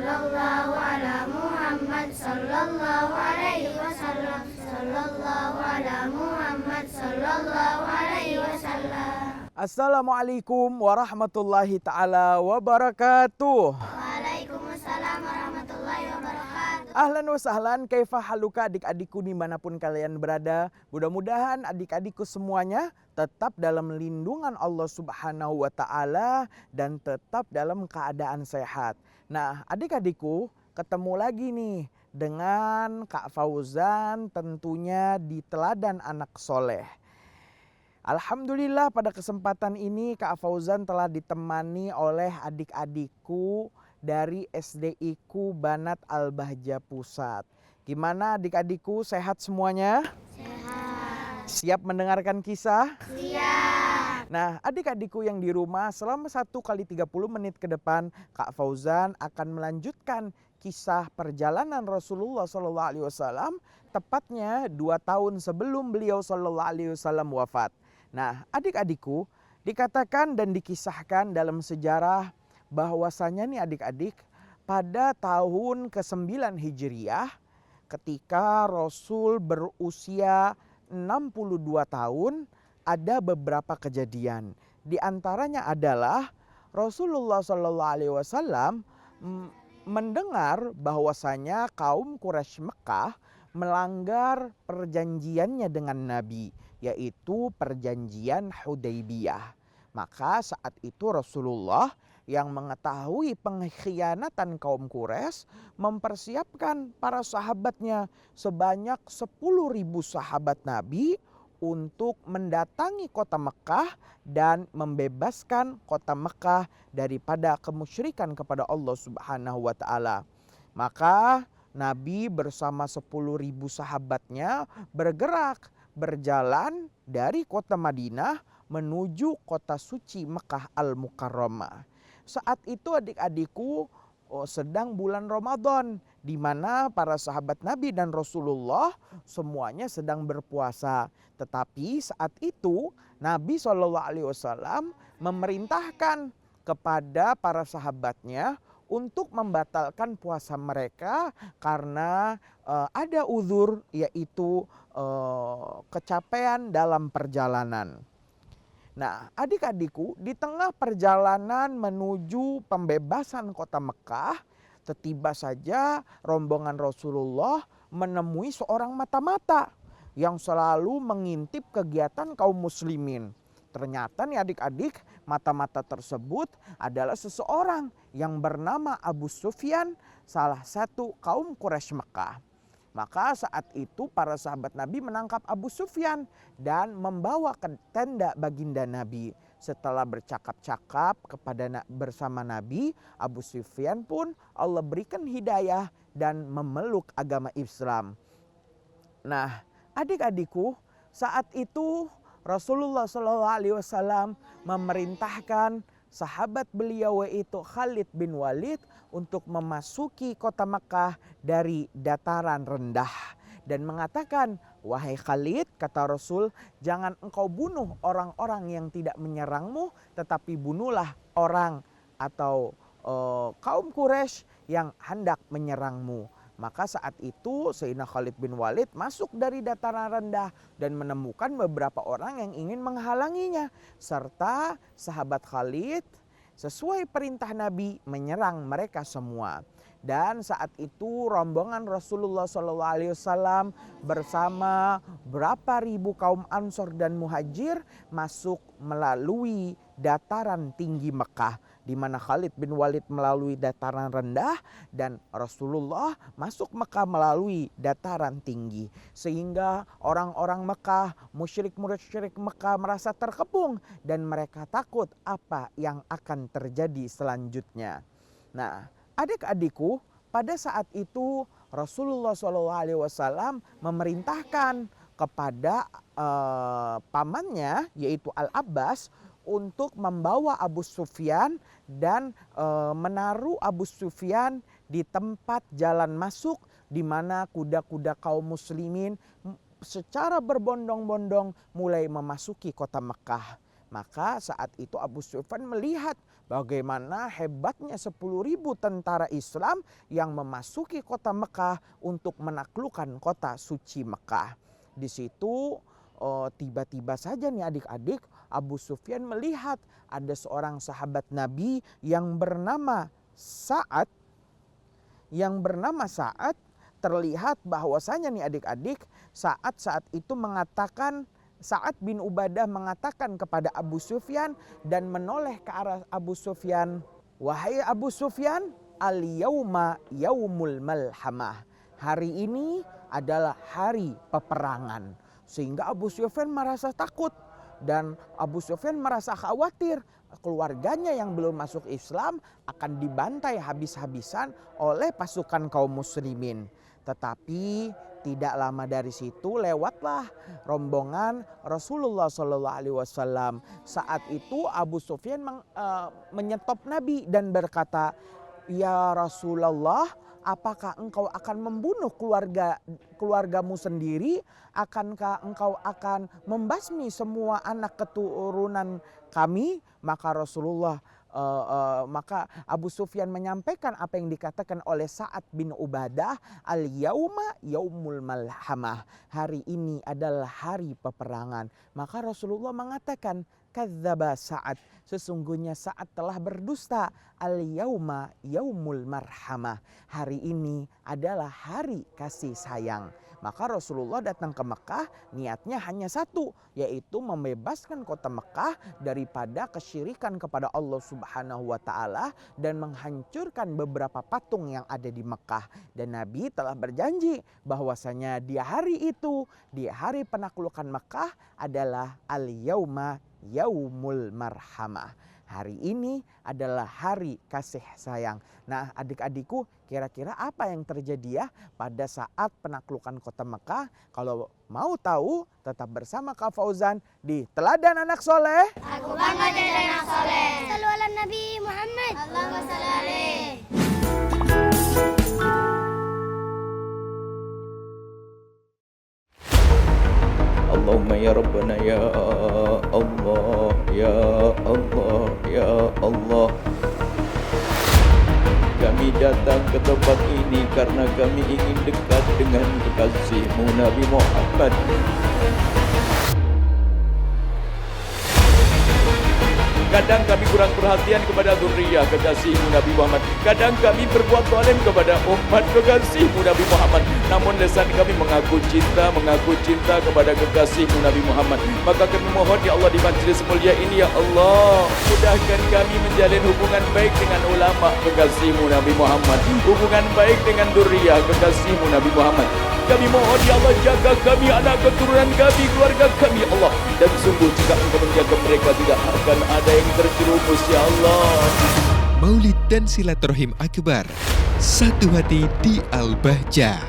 sallallahu ala Muhammad sallallahu alaihi wasallam, sallallahu ala Muhammad sallallahu alaihi wasallam. Assalamualaikum warahmatullahi ta'ala wabarakatuh. Waalaikumsalam warahmatullahi wabarakatuh. Ahlan wa sahlan, kaifa haluka adik-adikku dimanapun kalian berada. Mudah-mudahan adik-adikku semuanya tetap dalam lindungan Allah Subhanahu wa ta'ala dan tetap dalam keadaan sehat. Nah, adik-adikku ketemu lagi nih dengan Kak Fauzan tentunya di Teladan Anak Soleh. Alhamdulillah pada kesempatan ini Kak Fauzan telah ditemani oleh adik-adikku dari SDIku Banat Al-Bahjah Pusat. Gimana adik-adikku, sehat semuanya? Sehat. Siap mendengarkan kisah? Siap. Nah, adik-adikku yang di rumah selama 1 kali 30 menit ke depan Kak Fauzan akan melanjutkan kisah perjalanan Rasulullah SAW tepatnya 2 tahun sebelum beliau SAW wafat. Nah, adik-adikku, dikatakan dan dikisahkan dalam sejarah bahwasanya nih adik-adik, pada tahun ke-9 Hijriah ketika Rasul berusia 62 tahun ada beberapa kejadian. Di antaranya adalah Rasulullah SAW mendengar bahwasanya kaum Quraisy Mekah melanggar perjanjiannya dengan Nabi, yaitu perjanjian Hudaybiyah. Maka saat itu Rasulullah yang mengetahui pengkhianatan kaum Quraisy mempersiapkan para sahabatnya sebanyak 10.000 sahabat Nabi untuk mendatangi kota Mekah dan membebaskan kota Mekah daripada kemusyrikan kepada Allah Subhanahu wa ta'ala. Maka Nabi bersama 10.000 sahabatnya berjalan dari kota Madinah menuju kota suci Mekah Al-Mukarramah. Saat itu adik-adikku sedang bulan Ramadan, di mana para sahabat Nabi dan Rasulullah semuanya sedang berpuasa. Tetapi saat itu Nabi SAW memerintahkan kepada para sahabatnya untuk membatalkan puasa mereka karena ada uzur, yaitu kecapean dalam perjalanan. Nah, adik-adikku, di tengah perjalanan menuju pembebasan kota Mekah, tiba saja rombongan Rasulullah menemui seorang mata-mata yang selalu mengintip kegiatan kaum muslimin. Ternyata nih adik-adik, mata-mata tersebut adalah seseorang yang bernama Abu Sufyan, salah satu kaum Quraisy Mekah. Maka saat itu para sahabat Nabi menangkap Abu Sufyan dan membawa ke tenda baginda Nabi. Setelah bercakap-cakap bersama Nabi, Abu Sufyan pun Allah berikan hidayah dan memeluk agama Islam. Nah, adik-adikku, saat itu Rasulullah SAW memerintahkan sahabat beliau yaitu Khalid bin Walid untuk memasuki kota Mekah dari dataran rendah dan mengatakan, "Wahai Khalid," kata Rasul, "jangan engkau bunuh orang-orang yang tidak menyerangmu, tetapi bunuhlah orang atau kaum Quraisy yang hendak menyerangmu." Maka saat itu Sayyidina Khalid bin Walid masuk dari dataran rendah dan menemukan beberapa orang yang ingin menghalanginya. Serta sahabat Khalid sesuai perintah Nabi menyerang mereka semua. Dan saat itu rombongan Rasulullah SAW bersama berapa ribu kaum Ansor dan Muhajir masuk melalui dataran tinggi Mekah, di mana Khalid bin Walid melalui dataran rendah dan Rasulullah masuk Mekah melalui dataran tinggi. Sehingga orang-orang Mekah, musyrik-musyrik Mekah merasa terkepung dan mereka takut apa yang akan terjadi selanjutnya. Nah, adik-adikku, pada saat itu Rasulullah SAW memerintahkan kepada pamannya yaitu Al-Abbas untuk membawa Abu Sufyan dan menaruh Abu Sufyan di tempat jalan masuk di mana kuda-kuda kaum muslimin secara berbondong-bondong mulai memasuki kota Mekah. Maka saat itu Abu Sufyan melihat bagaimana hebatnya 10.000 tentara Islam yang memasuki kota Mekah untuk menaklukkan kota suci Mekah. Di situ tiba-tiba saja nih adik-adik, Abu Sufyan melihat ada seorang sahabat Nabi yang bernama Sa'ad. Terlihat bahwasanya nih adik-adik, saat itu mengatakan, Sa'ad bin Ubadah mengatakan kepada Abu Sufyan dan menoleh ke arah Abu Sufyan, "Wahai Abu Sufyan, al-yauma yaumul malhamah." Hari ini adalah hari peperangan. Sehingga Abu Sufyan merasa takut dan Abu Sufyan merasa khawatir keluarganya yang belum masuk Islam akan dibantai habis-habisan oleh pasukan kaum muslimin. Tetapi tidak lama dari situ lewatlah rombongan Rasulullah SAW. Saat itu Abu Sufyan menyetop Nabi dan berkata, "Ya Rasulullah, apakah engkau akan membunuh keluargamu sendiri? Akankah engkau akan membasmi semua anak keturunan kami?" Maka Abu Sufyan menyampaikan apa yang dikatakan oleh Sa'ad bin Ubadah, "Al-yauma yaumul malhamah." Hari ini adalah hari peperangan. Maka Rasulullah mengatakan, "Kadzdzaba Sa'ad." Sesungguhnya Sa'ad telah berdusta. Al-yauma yaumul marhamah. Hari ini adalah hari kasih sayang. Maka Rasulullah datang ke Mekah niatnya hanya satu, yaitu membebaskan kota Mekah daripada kesyirikan kepada Allah Subhanahu wa taala dan menghancurkan beberapa patung yang ada di Mekah. Dan Nabi telah berjanji bahwasanya di hari itu, di hari penaklukan Mekah adalah al-yauma yaumul marhamah. Hari ini adalah hari kasih sayang. Nah, adik-adikku, kira-kira apa yang terjadi ya pada saat penaklukan kota Mekah? Kalau mau tahu, tetap bersama Kak Fauzan di Teladan Anak Soleh. Aku bangga jadi anak soleh. Sallu ala Nabi Muhammad. Allahumma salli alaihi. Allahumma ya Rabbana ya Allah, ya Allah, ya Allah. Kami datang ke tempat ini karena kami ingin dekat dengan kekasihmu Nabi Muhammad. Kadang kami kurang perhatian kepada zuriyah kekasihmu Nabi Muhammad. Kadang kami berbuat zalim kepada umat kekasihmu Nabi Muhammad. Namun lisan kami mengaku cinta kepada kekasihmu Nabi Muhammad. Maka kami mohon ya Allah di majlis mulia ini ya Allah, mudahkan kami menjalin hubungan baik dengan ulama kekasihmu Nabi Muhammad, hubungan baik dengan zuriyah kekasihmu Nabi Muhammad. Kami mohon ya Allah, jaga kami, anak keturunan kami, keluarga kami ya Allah. Dan sungguh jika Engkau menjaga mereka, tidak akan ada yang terjerumus ya Allah. Maulid dan Silaturahim Akbar, satu hati di Al-Bahjah.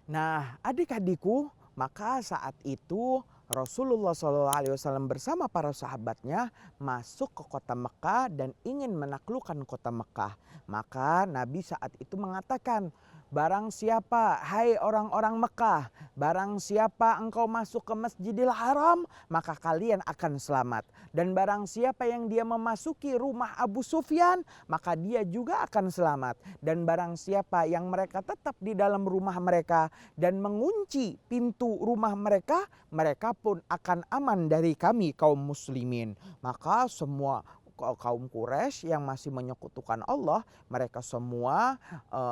Nah, adik-adikku, maka saat itu Rasulullah SAW bersama para sahabatnya masuk ke kota Mekah dan ingin menaklukkan kota Mekah. Maka Nabi saat itu mengatakan, "Barang siapa, hai orang-orang Mekah, barang siapa engkau masuk ke Masjidil Haram, maka kalian akan selamat. Dan barang siapa yang dia memasuki rumah Abu Sufyan, maka dia juga akan selamat. Dan barang siapa yang mereka tetap di dalam rumah mereka dan mengunci pintu rumah mereka, mereka pun akan aman dari kami kaum muslimin." Maka semua kaum Quraisy yang masih menyekutukan Allah, mereka semua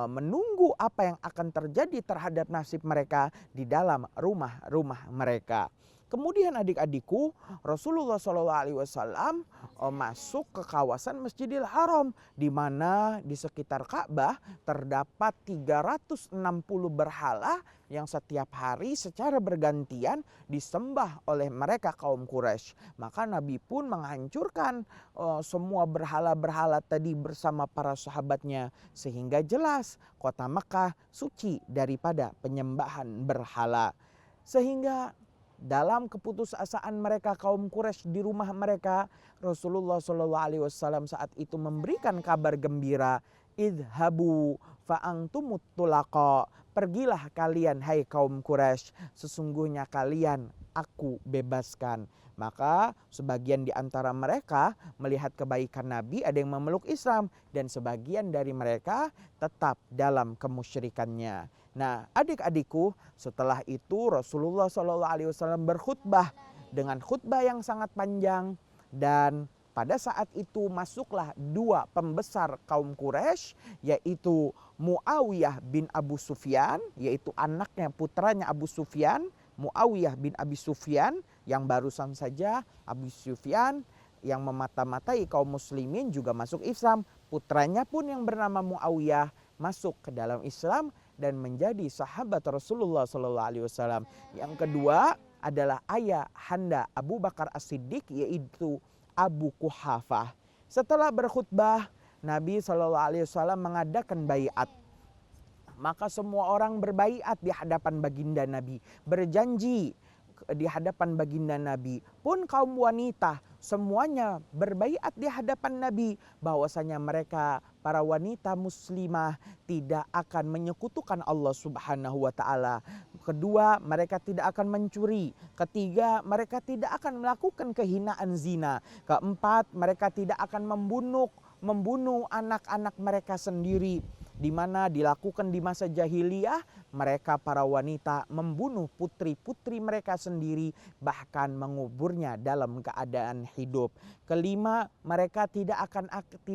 menunggu apa yang akan terjadi terhadap nasib mereka di dalam rumah-rumah mereka. Kemudian adik-adikku, Rasulullah SAW masuk ke kawasan Masjidil Haram, di mana di sekitar Ka'bah terdapat 360 berhala yang setiap hari secara bergantian disembah oleh mereka kaum Quraisy. Maka Nabi pun menghancurkan semua berhala-berhala tadi bersama para sahabatnya, sehingga jelas kota Mekah suci daripada penyembahan berhala. Sehingga dalam keputusasaan mereka kaum Quraisy di rumah mereka, Rasulullah SAW saat itu memberikan kabar gembira, idhabu fa'antumut tulaqa. Pergilah kalian hai kaum Quraisy, sesungguhnya kalian aku bebaskan. Maka sebagian di antara mereka melihat kebaikan Nabi, ada yang memeluk Islam, dan sebagian dari mereka tetap dalam kemusyrikannya. Nah, adik-adikku, setelah itu Rasulullah SAW berkhutbah dengan khutbah yang sangat panjang, dan pada saat itu masuklah dua pembesar kaum Quraisy, yaitu Muawiyah bin Abu Sufyan, yaitu anaknya putranya Abu Sufyan, Muawiyah bin Abi Sufyan, yang barusan saja Abu Sufyan yang memata-matai kaum muslimin juga masuk Islam. Putranya pun yang bernama Muawiyah masuk ke dalam Islam dan menjadi sahabat Rasulullah SAW. Yang kedua adalah ayah handa Abu Bakar As-Siddiq, yaitu Abu Quhafah. Setelah berkhutbah, Nabi SAW mengadakan baiat. Maka semua orang berbaiat di hadapan baginda Nabi, berjanji di hadapan baginda Nabi. Pun kaum wanita semuanya berbaiat di hadapan Nabi bahwasanya mereka para wanita muslimah tidak akan menyekutukan Allah Subhanahu wa taala. Kedua, mereka tidak akan mencuri. Ketiga, mereka tidak akan melakukan kehinaan zina. Keempat, mereka tidak akan membunuh anak-anak mereka sendiri, di mana dilakukan di masa jahiliyah, mereka para wanita membunuh putri-putri mereka sendiri, bahkan menguburnya dalam keadaan hidup. Kelima, mereka tidak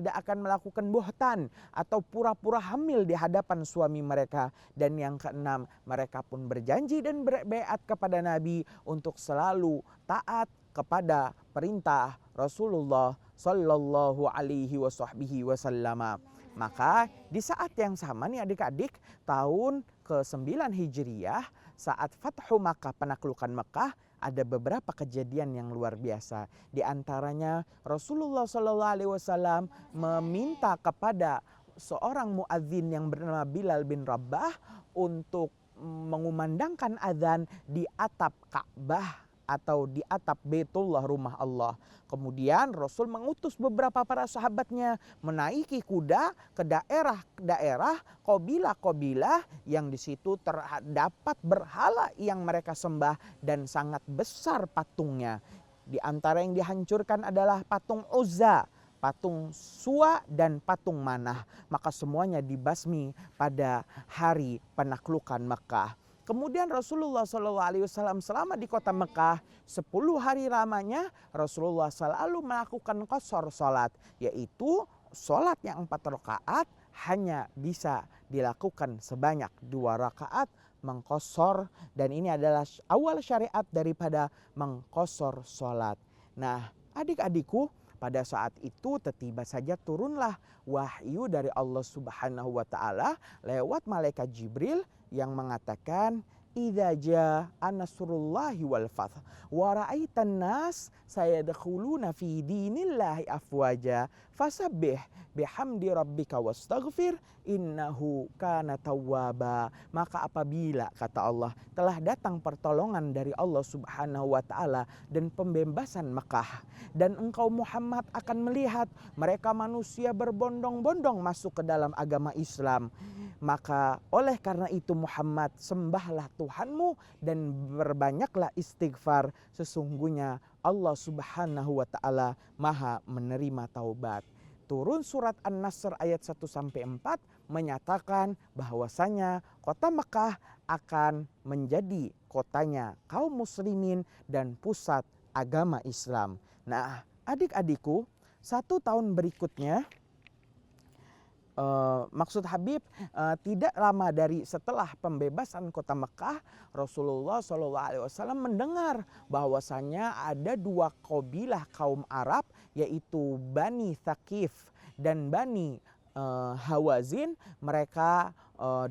akan melakukan buhtan atau pura-pura hamil di hadapan suami mereka. Dan yang keenam, mereka pun berjanji dan berbaiat kepada Nabi untuk selalu taat kepada perintah Rasulullah Sallallahu Alaihi Wasallam. Maka di saat yang sama nih adik-adik, tahun ke-9 Hijriyah, saat Fathu Makkah, penaklukan Mekah, ada beberapa kejadian yang luar biasa. Di antaranya Rasulullah SAW meminta kepada seorang muadzin yang bernama Bilal bin Rabah untuk mengumandangkan azan di atap Ka'bah atau di atap Baitullah, rumah Allah. Kemudian Rasul mengutus beberapa para sahabatnya menaiki kuda ke daerah-daerah kabilah-kabilah yang di situ terdapat berhala yang mereka sembah dan sangat besar patungnya. Di antara yang dihancurkan adalah patung Uzza, patung Suwa, dan patung Manah. Maka semuanya dibasmi pada hari penaklukan Mekah. Kemudian Rasulullah SAW selama di kota Mekah 10 hari lamanya Rasulullah selalu melakukan qashar salat, yaitu salat yang 4 rakaat hanya bisa dilakukan sebanyak 2 rakaat mengqashar, dan ini adalah awal syariat daripada mengqashar salat. Nah, adik-adikku, pada saat itu tiba saja turunlah wahyu dari Allah Subhanahu wa taala lewat malaikat Jibril yang mengatakan, idza jaa nasrullahi wal fath wa ra'aitan nas sayadkhuluna fi dinillahi afwaja fasabbih bihamdi rabbika wastaghfir innahu kana tawwaba. Maka apabila, kata Allah, telah datang pertolongan dari Allah Subhanahu wa taala dan pembebasan Mekah, dan engkau Muhammad akan melihat mereka manusia berbondong-bondong masuk ke dalam agama Islam, maka oleh karena itu Muhammad, sembahlah Tuhanmu dan berbanyaklah istighfar, sesungguhnya Allah Subhanahu wa taala Maha menerima taubat. Turun surat An-Nasr ayat 1-4 menyatakan bahwasanya kota Mekah akan menjadi kotanya kaum muslimin dan pusat agama Islam. Nah, adik-adikku, 1 tahun berikutnya, maksud Habib, tidak lama dari setelah pembebasan kota Mekah, Rasulullah SAW mendengar bahwasanya ada 2 kabilah kaum Arab, yaitu Bani Thaqif dan Bani Hawazin. Mereka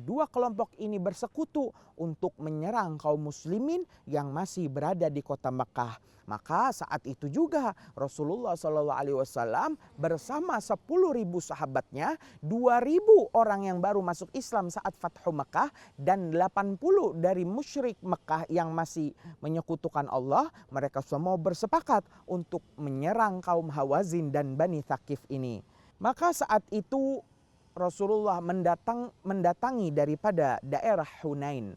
2 kelompok ini bersekutu untuk menyerang kaum muslimin yang masih berada di kota Mekah. Maka saat itu juga Rasulullah SAW bersama 10.000 sahabatnya, 2.000 orang yang baru masuk Islam saat Fathu Mekah, dan 80 dari musyrik Mekah yang masih menyekutukan Allah, mereka semua bersepakat untuk menyerang kaum Hawazin dan Bani Thaqif ini. Maka saat itu Rasulullah mendatangi daripada daerah Hunain.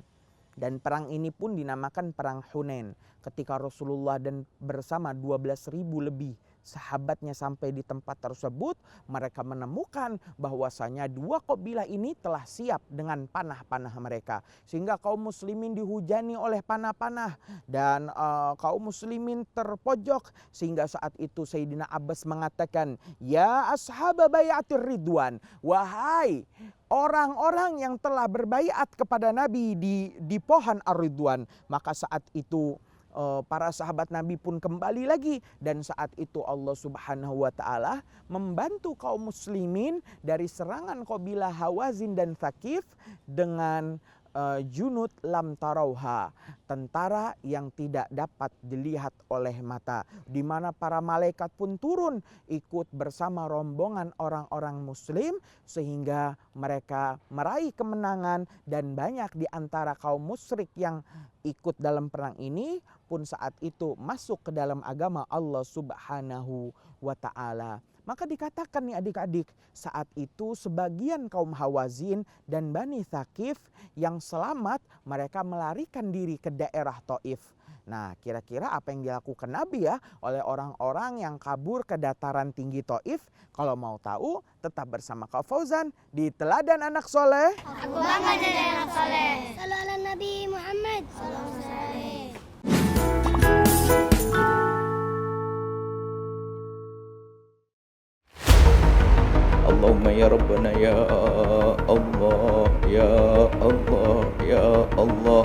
Dan perang ini pun dinamakan perang Hunain. Ketika Rasulullah dan bersama 12.000 lebih sahabatnya sampai di tempat tersebut, mereka menemukan bahwasanya dua kabilah ini telah siap dengan panah-panah mereka. Sehingga kaum muslimin dihujani oleh panah-panah dan kaum muslimin terpojok. Sehingga saat itu Sayyidina Abbas mengatakan, "Ya ashab bayatir ridwan, wahai orang-orang yang telah berbaiat kepada Nabi di pohon Ar-Ridwan." Maka saat itu para sahabat Nabi pun kembali lagi, dan saat itu Allah Subhanahu wa taala membantu kaum muslimin dari serangan kabilah Hawazin dan Thaqif dengan junud lam tarauha, tentara yang tidak dapat dilihat oleh mata, di mana para malaikat pun turun ikut bersama rombongan orang-orang muslim sehingga mereka meraih kemenangan. Dan banyak di antara kaum musyrik yang ikut dalam perang ini pun saat itu masuk ke dalam agama Allah Subhanahu wa taala. Maka dikatakan nih adik-adik, saat itu sebagian kaum Hawazin dan Bani Thaqif yang selamat, mereka melarikan diri ke daerah Taif. Nah, kira-kira apa yang dilakukan Nabi ya oleh orang-orang yang kabur ke dataran tinggi Taif? Kalau mau tahu, tetap bersama Kak Fauzan di Teladan Anak Soleh. Aku bangga jadi anak soleh. Sallu ala Nabi Muhammad. Allahumma ya Rabbana ya Allah, ya Allah, ya Allah.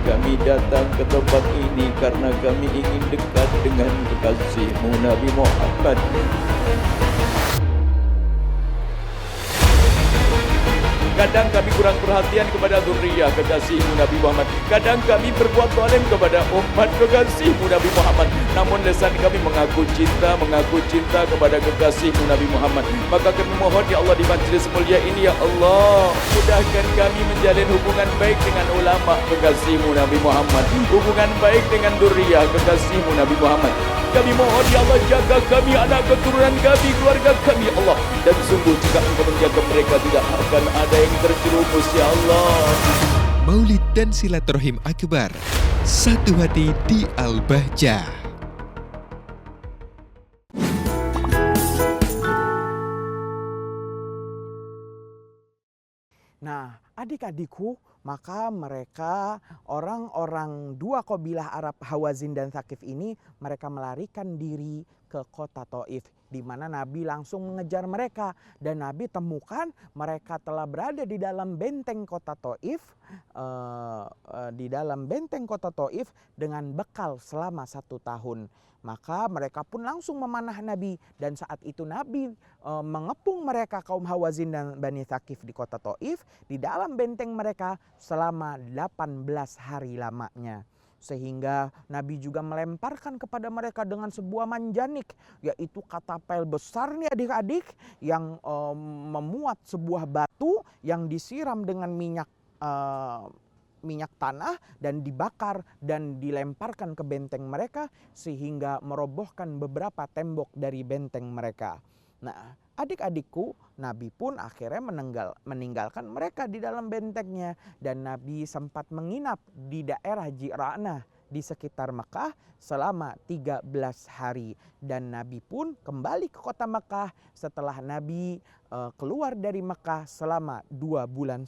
Kami datang ke tempat ini karena kami ingin dekat dengan kekasihmu Nabi Muhammad. Kadang kami kurang perhatian kepada zuriyah kekasihmu Nabi Muhammad. Kadang kami berbuat zalim kepada umat kekasihmu Nabi Muhammad. Namun lisan kami mengaku cinta kepada kekasihmu Nabi Muhammad. Maka kami mohon ya Allah di majlis mulia ini ya Allah, mudahkan kami menjalin hubungan baik dengan ulama kekasihmu Nabi Muhammad, hubungan baik dengan zuriyah kekasihmu Nabi Muhammad. Kami mohon ya Allah, jaga kami, anak keturunan kami, keluarga kami ya Allah. Dan sungguh jika Engkau menjaga mereka, tidak akan ada yang terjerumus ya Allah. Maulid dan Silaturahim Akbar, satu hati di Al-Bahjah. Nah, adik-adikku, maka mereka orang-orang dua kabilah Arab Hawazin dan Thaqif ini, mereka melarikan diri ke kota Taif, di mana Nabi langsung mengejar mereka, dan Nabi temukan mereka telah berada di dalam benteng kota Taif, dengan bekal selama 1 tahun. Maka mereka pun langsung memanah Nabi, dan saat itu Nabi mengepung mereka kaum Hawazin dan Bani Thaqif di kota Taif di dalam benteng mereka selama 18 hari lamanya. Sehingga Nabi juga melemparkan kepada mereka dengan sebuah manjanik, yaitu katapel besar nih adik-adik, yang memuat sebuah batu yang disiram dengan minyak tanah dan dibakar dan dilemparkan ke benteng mereka sehingga merobohkan beberapa tembok dari benteng mereka. Nah, adik-adikku, Nabi pun akhirnya meninggalkan mereka di dalam bentengnya, dan Nabi sempat menginap di daerah Ji'ra'nah di sekitar Mekah selama 13 hari, dan Nabi pun kembali ke kota Mekah setelah Nabi keluar dari Mekah selama 2,5 bulan.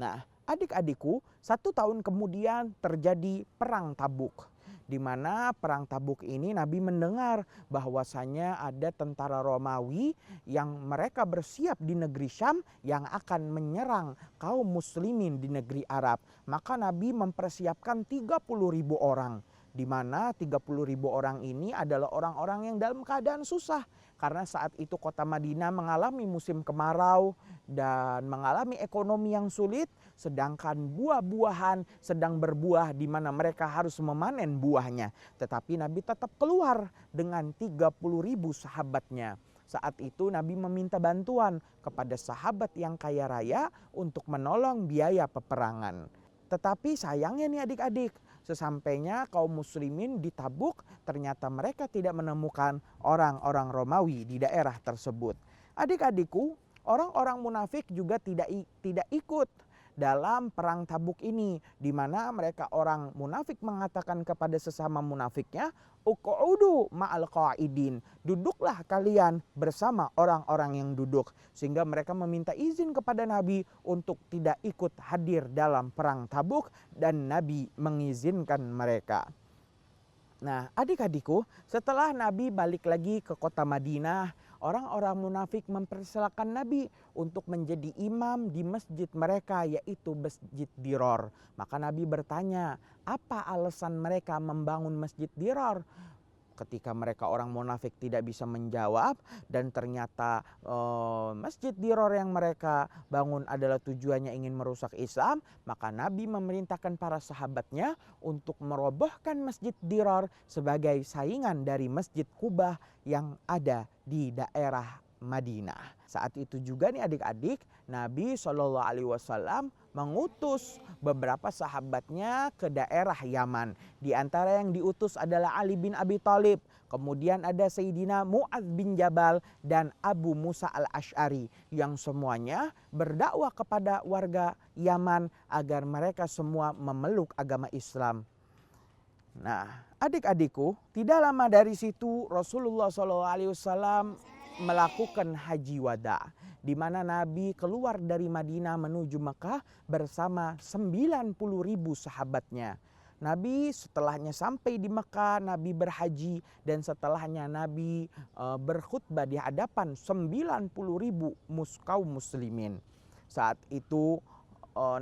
Nah, adik-adikku, 1 tahun kemudian terjadi perang Tabuk, di mana perang Tabuk ini Nabi mendengar bahwasanya ada tentara Romawi yang mereka bersiap di negeri Syam yang akan menyerang kaum muslimin di negeri Arab. Maka Nabi mempersiapkan 30.000 orang, di mana 30.000 orang ini adalah orang-orang yang dalam keadaan susah. Karena saat itu kota Madinah mengalami musim kemarau dan mengalami ekonomi yang sulit, sedangkan buah-buahan sedang berbuah di mana mereka harus memanen buahnya. Tetapi Nabi tetap keluar dengan 30.000 sahabatnya. Saat itu Nabi meminta bantuan kepada sahabat yang kaya raya untuk menolong biaya peperangan. Tetapi sayangnya nih adik-adik, sesampainya kaum muslimin di Tabuk, ternyata mereka tidak menemukan orang-orang Romawi di daerah tersebut. Adik-adikku, orang-orang munafik juga tidak ikut dalam perang Tabuk ini, di mana mereka orang munafik mengatakan kepada sesama munafiknya, uqu'udu ma'al qa'idin, duduklah kalian bersama orang-orang yang duduk, sehingga mereka meminta izin kepada Nabi untuk tidak ikut hadir dalam perang Tabuk, dan Nabi mengizinkan mereka. Nah, adik-adikku, setelah Nabi balik lagi ke kota Madinah, orang-orang munafik mempersilakan Nabi untuk menjadi imam di masjid mereka, yaitu Masjid Dirar. Maka Nabi bertanya, apa alasan mereka membangun Masjid Dirar? Ketika mereka orang munafik tidak bisa menjawab, dan ternyata Masjid Dirar yang mereka bangun adalah tujuannya ingin merusak Islam, maka Nabi memerintahkan para sahabatnya untuk merobohkan Masjid Dirar sebagai saingan dari Masjid Qubah yang ada di daerah Madinah. Saat itu juga nih adik-adik, Nabi SAW mengutus beberapa sahabatnya ke daerah Yaman. Di antara yang diutus adalah Ali bin Abi Thalib, kemudian ada Sayyidina Mu'adz bin Jabal dan Abu Musa al-Asy'ari, yang semuanya berdakwah kepada warga Yaman agar mereka semua memeluk agama Islam. Nah, adik-adikku, tidak lama dari situ Rasulullah SAW melakukan haji wada, di mana Nabi keluar dari Madinah menuju Mekah bersama 90.000 sahabatnya. Nabi setelahnya sampai di Mekah, Nabi berhaji, dan setelahnya Nabi berkhutbah di hadapan 90.000 kaum muslimin. Saat itu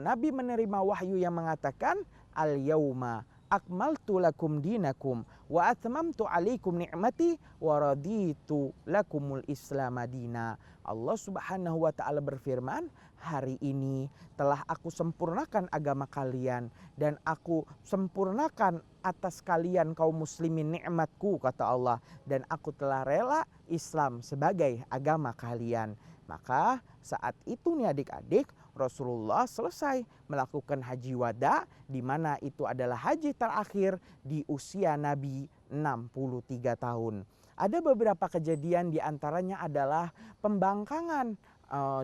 Nabi menerima wahyu yang mengatakan, al-yauma akmaltu lakum dinakum wa atmamtu alaikum ni'mati wa raditu lakumul islam madina. Allah Subhanahu wa taala berfirman, hari ini telah aku sempurnakan agama kalian dan aku sempurnakan atas kalian kaum muslimin nikmatku, kata Allah, dan aku telah rela Islam sebagai agama kalian. Maka saat itu nih adik-adik, Rasulullah selesai melakukan haji wada, di mana itu adalah haji terakhir di usia Nabi 63 tahun. Ada beberapa kejadian, di antaranya adalah pembangkangan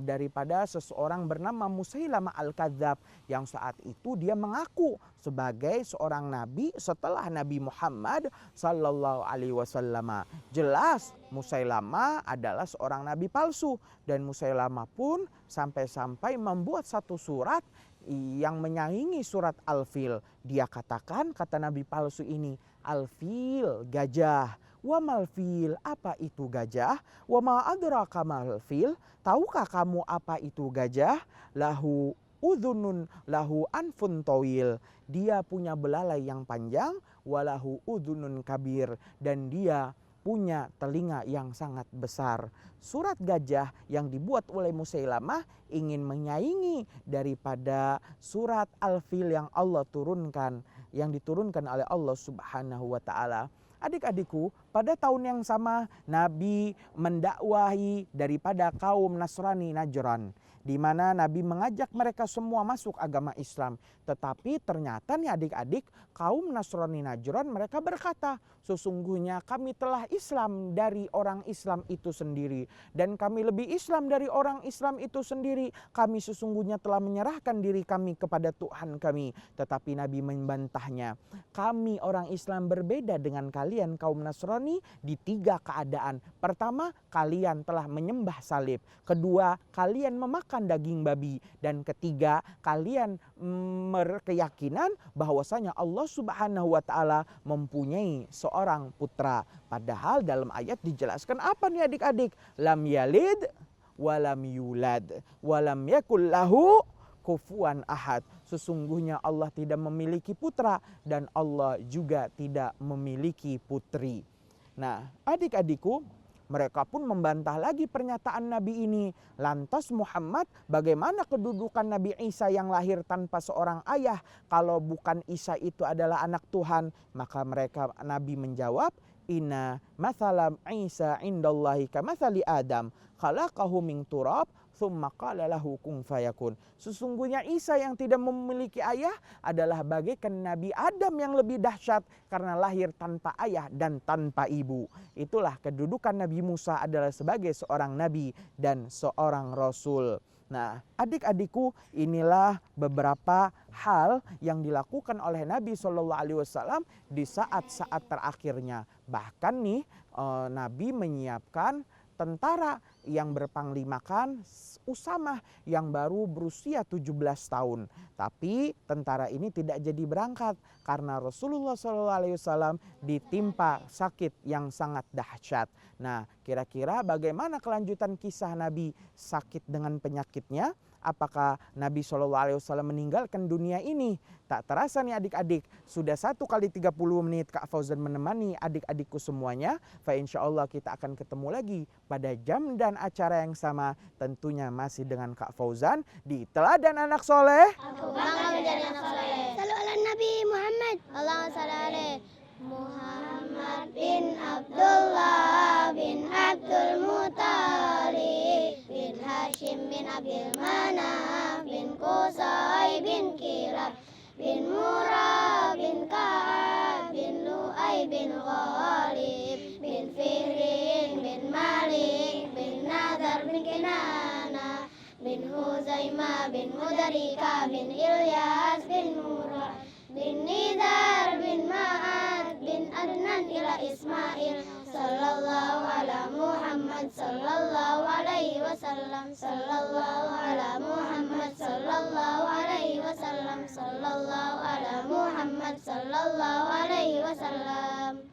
daripada seseorang bernama Musailamah al-Kadzab, yang saat itu dia mengaku sebagai seorang nabi setelah Nabi Muhammad sallallahu alaihi wasallam. Jelas Musailamah adalah seorang nabi palsu, dan Musailamah pun sampai-sampai membuat satu surat yang menyaingi surat Al-Fil. Dia katakan, kata nabi palsu ini, Al-Fil, gajah. Wa malfil, apa itu gajah? Wa ma adraka malfil, tahukah kamu apa itu gajah? Lahu udhunun lahu anfun tawil, dia punya belalai yang panjang, walahu udhunun kabir, dan dia punya telinga yang sangat besar. Surat gajah yang dibuat oleh Musailamah ingin menyaingi daripada surat Al-Fil yang Allah turunkan, yang diturunkan oleh Allah Subhanahu wa taala. Adik-adikku, pada tahun yang sama Nabi mendakwahi daripada kaum Nasrani Najran, di mana Nabi mengajak mereka semua masuk agama Islam. Tetapi ternyata nih adik-adik, kaum Nasrani Najran mereka berkata, sesungguhnya kami telah Islam dari orang Islam itu sendiri, dan kami lebih Islam dari orang Islam itu sendiri. Kami sesungguhnya telah menyerahkan diri kami kepada Tuhan kami. Tetapi Nabi membantahnya, kami orang Islam berbeda dengan kalian kaum Nasrani di 3 keadaan. Pertama, kalian telah menyembah salib. Kedua, kalian memakan daging babi. Dan ketiga, kalian berkeyakinan bahwasanya Allah Subhanahu wa taala mempunyai seorang putra. Padahal dalam ayat dijelaskan apa nih adik-adik? Lam yalid walam yulad walam yakul lahu kufuwan ahad. Sesungguhnya Allah tidak memiliki putra dan Allah juga tidak memiliki putri. Nah, adik-adikku, mereka pun membantah lagi pernyataan Nabi ini. Lantas Muhammad, bagaimana kedudukan Nabi Isa yang lahir tanpa seorang ayah kalau bukan Isa itu adalah anak Tuhan? Maka Nabi menjawab, Inna mathalam Isa indallahi kamathali Adam khalaqahu min turab tsumma qala lahu kun fayakun. Sesungguhnya Isa yang tidak memiliki ayah adalah bagaikan Nabi Adam yang lebih dahsyat karena lahir tanpa ayah dan tanpa ibu. Itulah kedudukan Nabi Musa adalah sebagai seorang nabi dan seorang rasul. Nah, adik-adikku, inilah beberapa hal yang dilakukan oleh Nabi SAW di saat-saat terakhirnya. Bahkan nih, Nabi menyiapkan tentara yang berpanglimakan Usamah yang baru berusia 17 tahun. Tapi tentara ini tidak jadi berangkat karena Rasulullah SAW ditimpa sakit yang sangat dahsyat. Nah, kira-kira bagaimana kelanjutan kisah Nabi sakit dengan penyakitnya? Apakah Nabi SAW meninggalkan dunia ini? Tak terasa nih adik-adik, sudah 1 kali 30 menit Kak Fauzan menemani adik-adikku semuanya. Fa insya Allah kita akan ketemu lagi pada jam dan acara yang sama. Tentunya masih dengan Kak Fauzan di Teladan Anak Soleh. Aku bangga menjadi anak soleh. Salu ala Nabi Muhammad. Allahumma salli alaihi. Muhammad bin Abdullah bin Abdul Muttalib bin Hashim bin Abdul Manaf bin Qusay bin Kilab bin Murrah bin Ka'ab bin Lu'ay bin Ghalib bin Fihrin bin Malik bin Nadar bin Kinana bin Huzaimah bin Mudarika bin Ilyas bin Murrah bin Nidar bin Ma'ad bin Adnan ila Ismail sallallahu ala Muhammad sallallahu alaihi wasallam sallallahu ala Muhammad sallallahu alaihi wasallam sallallahu ala Muhammad sallallahu alaihi wasallam.